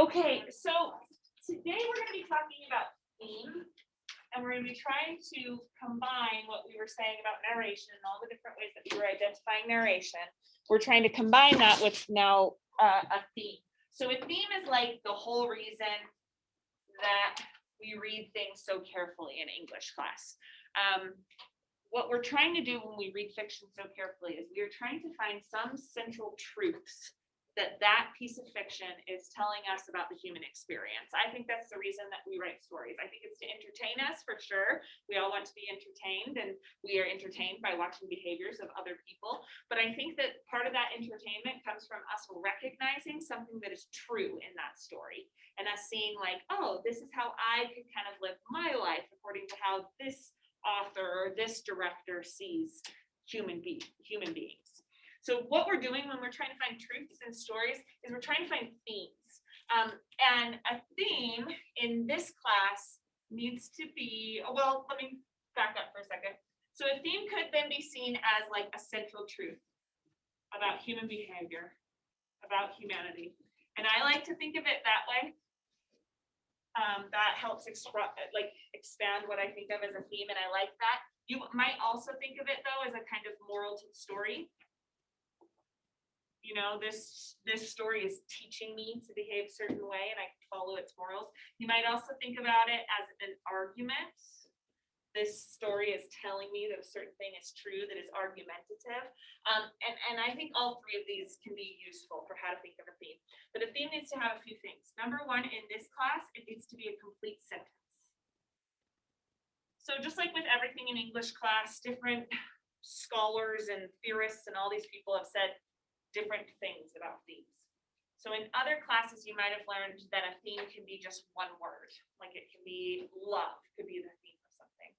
Okay, so today we're going to be talking about theme, and we're going to be trying to combine what we were saying about narration and all the different ways that we were identifying narration. We're trying to combine that with now a theme. So a theme is like the whole reason that we read things so carefully in English class. What we're trying to do when we read fiction so carefully is we are trying to find some central truths that piece of fiction is telling us about the human experience. I think that's the reason that we write stories. I think it's to entertain us for sure. We all want to be entertained, and we are entertained by watching behaviors of other people. But I think that part of that entertainment comes from us recognizing something that is true in that story, and us seeing like, oh, this is how I could kind of live my life according to how this author or this director sees human beings. So what we're doing when we're trying to find truths in stories is we're trying to find themes. And a theme in this class needs to be, well, let me back up for a second. So a theme could then be seen as like a central truth about human behavior, about humanity. And I like to think of it that way. That helps expand what I think of as a theme, and I like that. You might also think of it though as a kind of moral to the story. You know, this story is teaching me to behave a certain way and I follow its morals. You might also think about it as an argument. This story is telling me that a certain thing is true, that is argumentative. And I think all three of these can be useful for how to think of a theme. But a theme needs to have a few things. Number one, in this class, it needs to be a complete sentence. So just like with everything in English class, different scholars and theorists and all these people have said different things about themes. So in other classes, you might have learned that a theme can be just one word, like it can be love, could be the theme of something.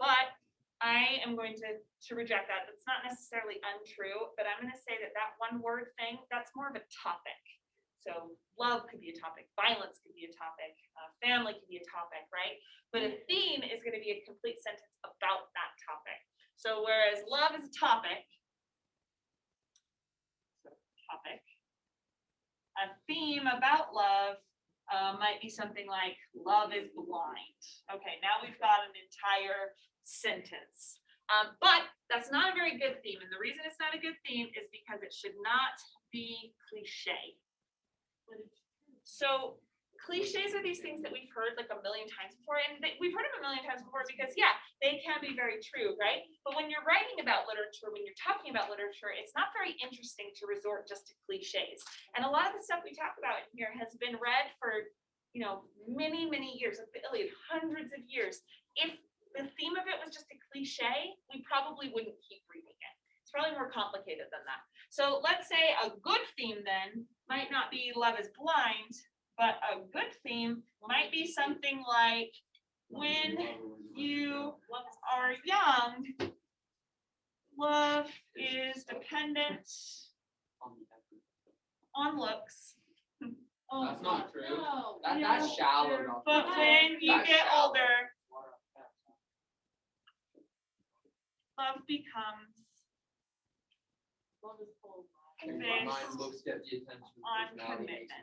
But I am going to reject that. That's not necessarily untrue, but I'm going to say that one word thing, that's more of a topic. So love could be a topic, violence could be a topic, family could be a topic, right? But a theme is going to be a complete sentence about that topic. So whereas love is a topic, a theme about love might be something like love is blind. Okay, now we've got an entire sentence. But that's not a very good theme. And the reason it's not a good theme is because it should not be cliche. So cliches are these things that we've heard like a million times before, and we've heard them a million times before because, yeah, they can be very true, right? But when you're writing about literature, when you're talking about literature, it's not very interesting to resort just to cliches. And a lot of the stuff we talk about in here has been read for, many, many years, hundreds of years. If the theme of it was just a cliche, we probably wouldn't keep reading it. It's probably more complicated than that. So let's say a good theme then might not be love is blind, but a good theme might be something like when you are young, love is dependent on looks. Oh, that's not true. No. That's shallow. But when you get older, love becomes My mind looks at the attention on commitment.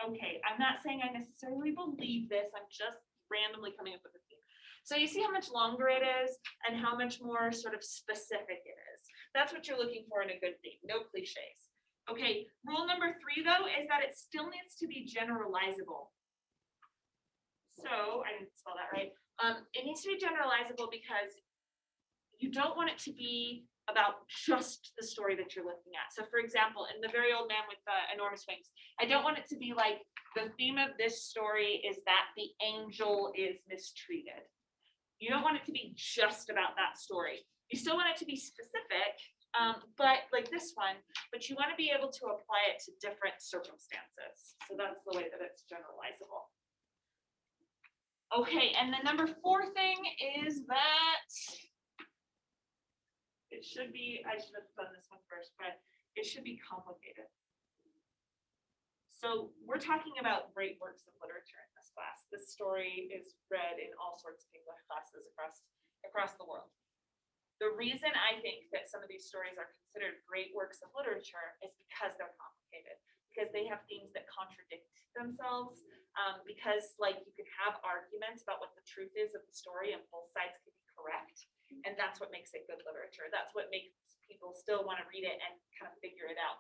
Okay, I'm not saying I necessarily believe this. I'm just randomly coming up with a theme. So you see how much longer it is and how much more sort of specific it is. That's what you're looking for in a good theme. No cliches. Okay, rule number 3 though is that it still needs to be generalizable. So I didn't spell that right. It needs to be generalizable because you don't want it to be about just the story that you're looking at. So for example, in The Very Old Man with Enormous Wings, I don't want it to be like the theme of this story is that the angel is mistreated. You don't want it to be just about that story. You still want it to be specific, but like this one, but you want to be able to apply it to different circumstances. So that's the way that it's generalizable. Okay, and the number 4 thing is that it should be, I should have done this one first, but it should be complicated. So we're talking about great works of literature in this class. This story is read in all sorts of English classes across the world. The reason I think that some of these stories are considered great works of literature is because they're complicated. because they have themes that contradict themselves. Because like you could have arguments about what the truth is of the story and both sides could be correct. And that's what makes it good literature. That's what makes people still want to read it and kind of figure it out.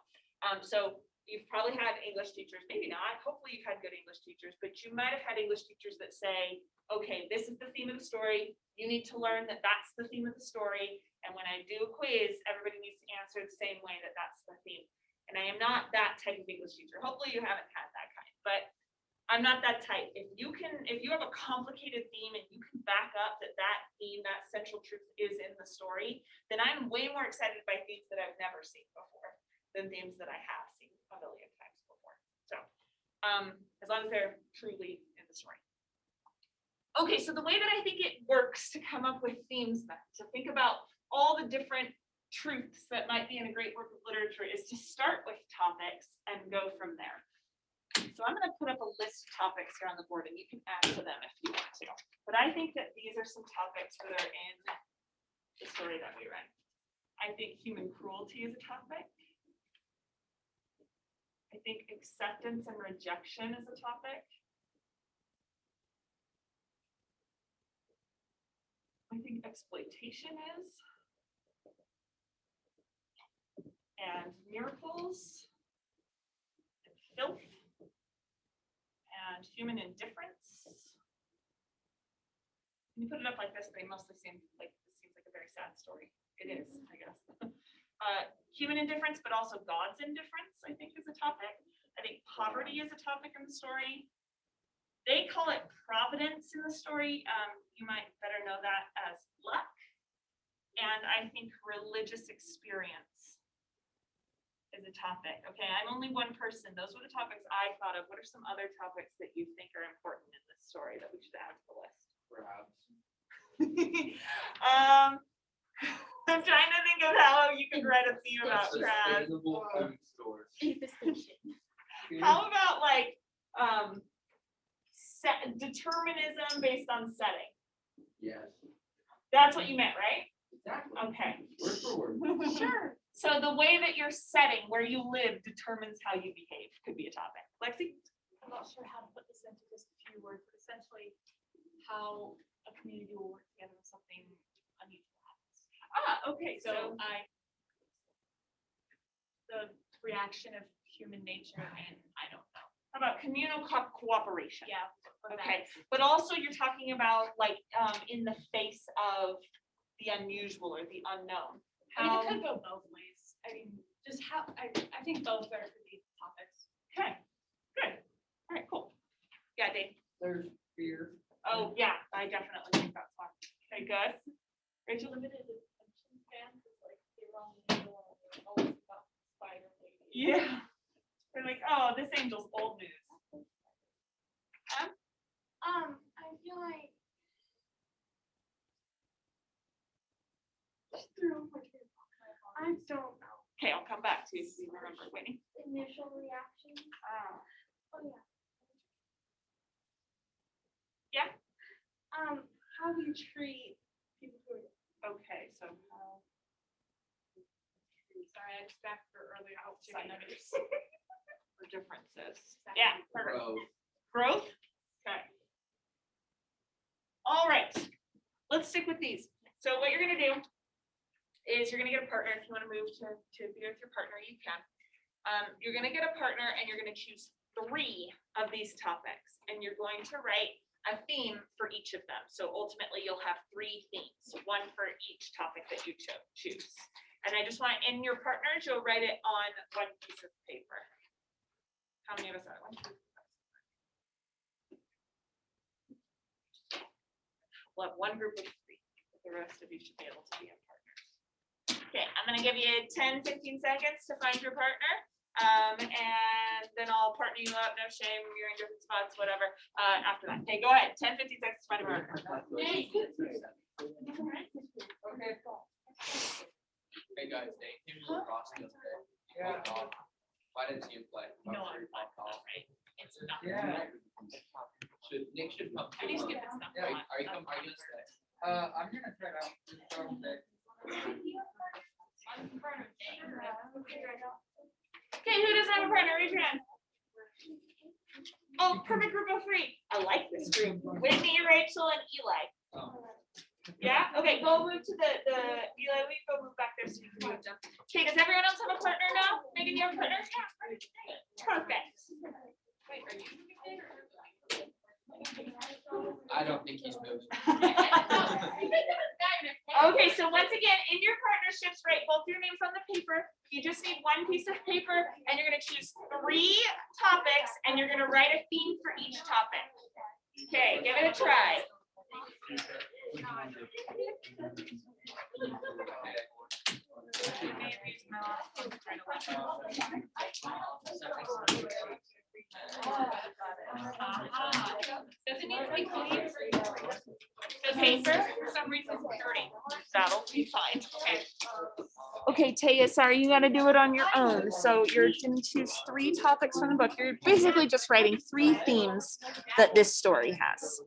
So you've probably had English teachers, maybe not, hopefully you've had good English teachers, but you might have had English teachers that say, okay, this is the theme of the story. You need to learn that that's the theme of the story. And when I do a quiz, everybody needs to answer the same way that that's the theme. And I am not that type of English teacher. Hopefully you haven't had that kind, but I'm not that type. If you have a complicated theme and you can back up that theme, that central truth is in the story, then I'm way more excited by themes that I've never seen before than themes that I have seen a million times before. So as long as they're truly in the story. Okay, so the way that I think it works to come up with themes then, to think about all the different truths that might be in a great work of literature, is to start with topics and go from there. So I'm going to put up a list of topics here on the board and you can add to them if you want to. But I think that these are some topics that are in the story that we read. I think human cruelty is a topic. I think acceptance and rejection is a topic. I think exploitation is. And miracles. And filth. And human indifference. When you put it up like this, they mostly seem like this seems like a very sad story. It is, I guess. Human indifference, but also God's indifference, I think, is a topic. I think poverty is a topic in the story. They call it providence in the story. You might better know that as luck. And I think religious experience is a topic. Okay, I'm only one person. Those were the topics I thought of. What are some other topics that you think are important in this story that we should add to the list? Perhaps. I'm trying to think of how you could write a theme about crabs. Sustainable food stores. How about like determinism based on setting? Yes. That's what you meant, right? Exactly. Okay. Word for word. Sure. So the way that you're setting, where you live, determines how you behave, could be a topic. Lexi? I'm not sure how to put this into just a few words, but essentially how a community will work together when something unusual happens. Okay. So the reaction of human nature, and I don't know. How about communal cooperation? Yeah. Okay, but also you're talking about like in the face of the unusual or the unknown. I mean, it could go both ways. I mean, just how, I think both are could be topics. Okay, good. All right, cool. Yeah, Dave. There's fear. Oh, yeah, I definitely think that's one. Okay, good. Rachel? Limited attention span, because like they're on the always about spider lady. Yeah. They're like, oh, this angel's old news. I feel like I don't know. Okay, I'll come back to you if you remember, Whitney. Initial reaction. Oh yeah. Yeah. How do you treat people who are Okay, so how sorry, I just back for earlier. I was taking notes. the differences. Yeah, perfect. Growth. Growth? Okay. All right, let's stick with these. So what you're gonna do is you're gonna get a partner. If you wanna move to be with your partner, you can. You're gonna get a partner and you're gonna choose 3 of these topics and you're going to write a theme for each of them. So ultimately you'll have 3 themes, 1 for each topic that you choose. And I just want in your partners, you'll write it on 1 piece of paper. How many of us are? 1, 2, 3. We'll have 1 group of 3. The rest of you should be able to be in partners. Okay, I'm gonna give you 10, 15 seconds to find your partner. And then I'll partner you up, no shame, you're in different spots, whatever, after that. Okay, go ahead, 10, 15 seconds to find a partner. Okay. Hey guys, Dave, here's the Frosty up there. Yeah. Why didn't you play? No, I'm not right. It's not. Yeah. Nick should come. I just get this stuff. Yeah, are you gonna stay? I'm gonna try it out. Just try it out. Okay, who doesn't have a partner? Raise your hand. Oh, perfect group of three. I like this group. Whitney, Rachel, and Eli. Yeah, okay, go move to the, Eli, we go move back there. So you can move them. Okay, does everyone else have a partner now? Megan, you have a partner? Yeah. Perfect. Wait, are you moving there or? I don't think he's moving. Okay, so once again, in your partnerships, write both your names on the paper. You just need one piece of paper and you're gonna choose 3 topics and you're gonna write a theme for each topic. Okay, give it a try. Does it need to be clean? The paper? For some reason, it's dirty. That'll be fine. Okay, Taya, sorry, you gotta do it on your own. So you're gonna choose 3 topics from the book. You're basically just writing 3 themes that this story has.